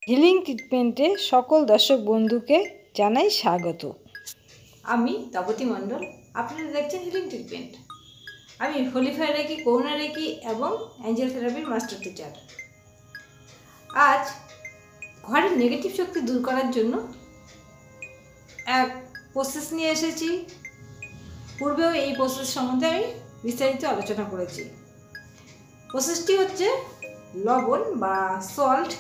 Healing ট্রিটমেন্টে সকল দর্শক বন্ধুকে জানাই স্বাগত। আমি তপতী মণ্ডল, আপনারা দেখছেন হিলিং ট্রিটমেন্ট। আমি হোলিফায়ার রেকি, করুণা রেকি এবং অ্যাঞ্জেল থেরাপির মাস্টার টিচার। আজ ঘরের নেগেটিভ শক্তি দূর করার জন্য এক প্রসেস নিয়ে এসেছি। পূর্বেও এই প্রসেস সম্বন্ধে আমি বিস্তারিত আলোচনা করেছি। প্রসেসটি হচ্ছে লবণ বা সল্ট।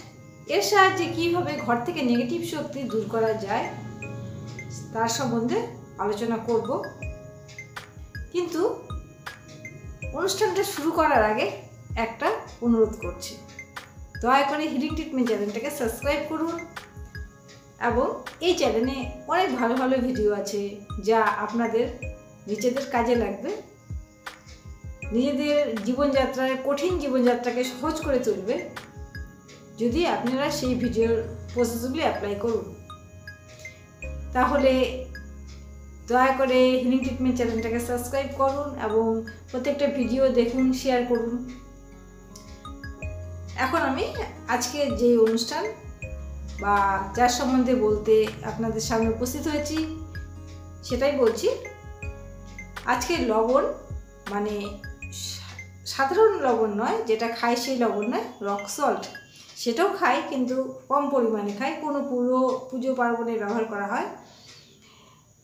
এর সাহায্যে কীভাবে ঘর থেকে নেগেটিভ শক্তি দূর করা যায় তার সম্বন্ধে আলোচনা করব। কিন্তু অনুষ্ঠানটা শুরু করার আগে একটা অনুরোধ করছি, দয়া করে হিলিং ট্রিটমেন্ট চ্যানেলটাকে সাবস্ক্রাইব করুন এবং এই চ্যানেলে অনেক ভালো ভালো ভিডিও আছে যা আপনাদের নিজেদের কাজে লাগবে, নিজেদের জীবনযাত্রায় কঠিন জীবনযাত্রাকে সহজ করে তুলবে যদি আপনারা সেই ভিডিওর প্রসেসগুলি অ্যাপ্লাই করুন। তাহলে দয়া করে হিলিং ট্রিটমেন্ট চ্যানেলটাকে সাবস্ক্রাইব করুন এবং প্রত্যেকটা ভিডিও দেখুন, শেয়ার করুন। এখন আমি আজকে যে অনুষ্ঠান বা যার সম্বন্ধে বলতে আপনাদের সামনে উপস্থিত হয়েছি সেটাই বলছি। আজকে লবণ মানে সাধারণ লবণ নয়, যেটা খাই সেই লবণ নয়, রক সল্ট। সেটাও খাই কিন্তু কম পরিমাণে খাই, কোনো পুজো পার্বণে ব্যবহার করা হয়।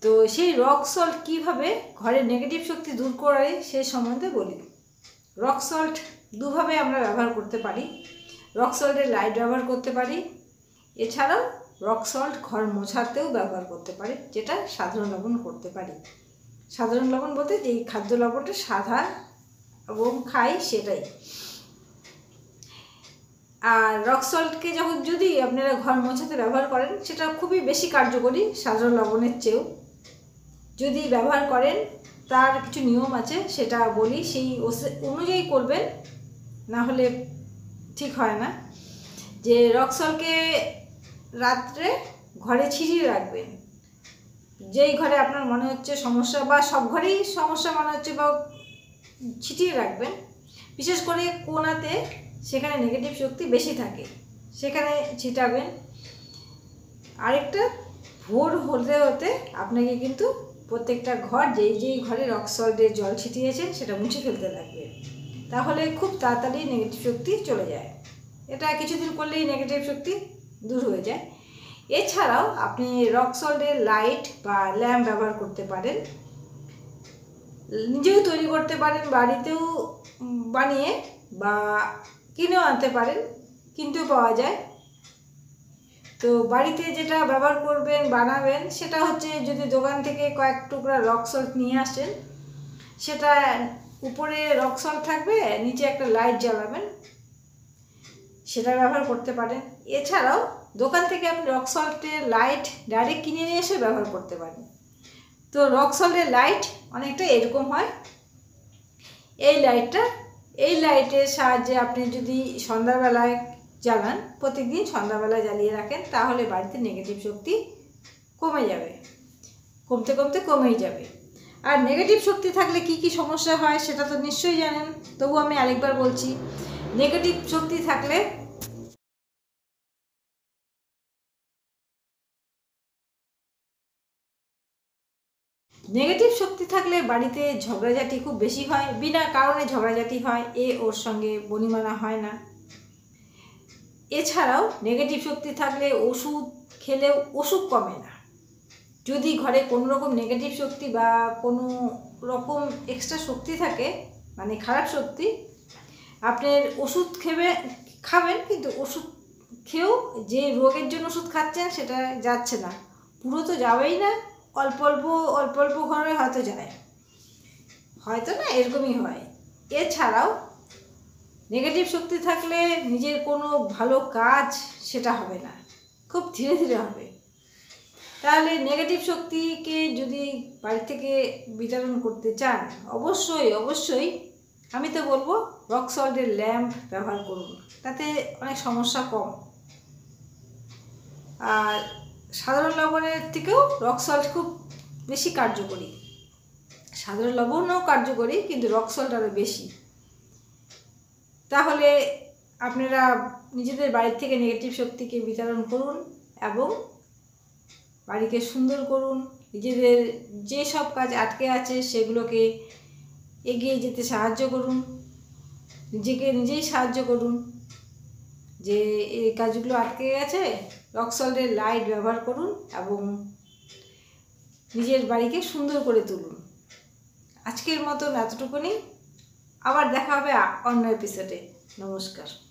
তো সেই রক সল্ট কীভাবে ঘরের নেগেটিভ শক্তি দূর করে সে সম্বন্ধে বলি। রক সল্ট দুভাবে আমরা ব্যবহার করতে পারি। রক সল্টের লাইট ব্যবহার করতে পারি, এছাড়াও রক সল্ট ঘর মোছাতেও ব্যবহার করতে পারি, যেটা সাধারণ লবণ করতে পারি। সাধারণ লবণ বলতে যেই খাদ্য লবণটা সাদা এবং খাই সেটাই। আর রক সল্টকে যদি আপনারা ঘর মোছাতে ব্যবহার করেন সেটা খুবই বেশি কার্যকরী সাধারণ লবণের চেয়েও। যদি ব্যবহার করেন তার কিছু নিয়ম আছে, সেটা বলি, সেই অনুযায়ী করবেন, না হলে ঠিক হয় না। যে রক সল্টকে রাত্রে ঘরে ছিটিয়ে রাখবেন, যেই ঘরে আপনার মনে হচ্ছে সমস্যা বা সব ঘরেই সমস্যা মনে হচ্ছে, বা ছিটিয়ে রাখবেন। বিশেষ করে কোণাতে, সেখানে নেগেটিভ শক্তি বেশি থাকে, সেখানে ছিটাবেন। আরেকটা, ভোর হতে হতে আপনাকে কিন্তু প্রত্যেকটা ঘর, যেই ঘরে রক সল্টের জল ছিটিয়েছেন সেটা মুছে ফেলতে লাগবে, তাহলে খুব তাড়াতাড়ি নেগেটিভ শক্তি চলে যায়। এটা কিছুদিন করলেই নেগেটিভ শক্তি দূর হয়ে যায়। এছাড়াও আপনি রক সল্টের লাইট বা ল্যাম্প ব্যবহার করতে পারেন, নিজেও তৈরি করতে পারেন, বাড়িতেও বানিয়ে বা কিনেও আনতে পারেন, কিনতেও পাওয়া যায়। তো বাড়িতে যেটা ব্যবহার করবেন, বানাবেন, সেটা হচ্ছে যদি দোকান থেকে কয়েক টুকরা রক সল্ট নিয়ে আসেন, সেটা উপরে রক সল্ট থাকবে, নিচে একটা লাইট জ্বালাবেন, সেটা ব্যবহার করতে পারেন। এছাড়াও দোকান থেকে আপনি রক সল্টের লাইট ডাইরেক্ট কিনে নিয়ে এসে ব্যবহার করতে পারেন। তো রক সল্টের লাইট অনেকটা এরকম হয়। এই লাইটের সাহায্যে আপনি যদি সন্ধ্যাবেলায় জ্বালান, প্রতিদিন সন্ধ্যাবেলায় জ্বালিয়ে রাখেন, তাহলে বাড়িতে নেগেটিভ শক্তি কমে যাবে, কমতে কমতে কমেই যাবে। আর নেগেটিভ শক্তি থাকলে কি কি সমস্যা হয় সেটা তো নিশ্চয়ই জানেন, তবু আমি আরেকবার বলছি। নেগেটিভ শক্তি থাকলে বাড়িতে ঝগড়াঝাটি খুব বেশি হয়, বিনা কারণে ঝগড়াঝাটি হয়, ওর সঙ্গে বনিমানা হয় না। এছাড়াও নেগেটিভ শক্তি থাকলে ওষুধ খেলেও অসুখ কমে না। যদি ঘরে কোনো রকম নেগেটিভ শক্তি বা কোনো রকম এক্সট্রা শক্তি থাকে, মানে খারাপ শক্তি, আপনার ওষুধ খাবেন, কিন্তু ওষুধ খেয়েও যে রোগের জন্য ওষুধ খাচ্ছেন সেটা যাচ্ছে না, পুরো তো যাবেই না, অল্প অল্প ঘরে হয়তো যায়, হয়তো না, এরকমই হয়। এছাড়াও নেগেটিভ শক্তি থাকলে নিজের কোনো ভালো কাজ সেটা হবে না, খুব ধীরে ধীরে হবে। তাহলে নেগেটিভ শক্তিকে যদি বাড়ি থেকে বিতরণ করতে চান, অবশ্যই আমি তো বলবো রক সল্টের ল্যাম্প ব্যবহার করুন, তাতে অনেক সমস্যা কম। আর সাধারণ লবণের থেকেও রক সল্ট খুব বেশি কার্যকরী। সাধারণ লবণও কার্যকরী, কিন্তু রক সল্ট আরও বেশি। তাহলে আপনারা নিজেদের বাড়ি থেকে নেগেটিভ শক্তিকে বিতরণ করুন এবং বাড়িকে সুন্দর করুন। নিজেদের যে সব কাজ আটকে আছে সেগুলোকে এগিয়ে যেতে সাহায্য করুন, নিজেকে নিজেই সাহায্য করুন। যে এই কাজগুলো আটকে গেছে, রক সল্টের লাইট ব্যবহার করুন এবং নিজের বাড়িকে সুন্দর করে তুলুন। আজকের মতন এতটুকুনি, আবার দেখা হবে অন্য এপিসোডে। নমস্কার।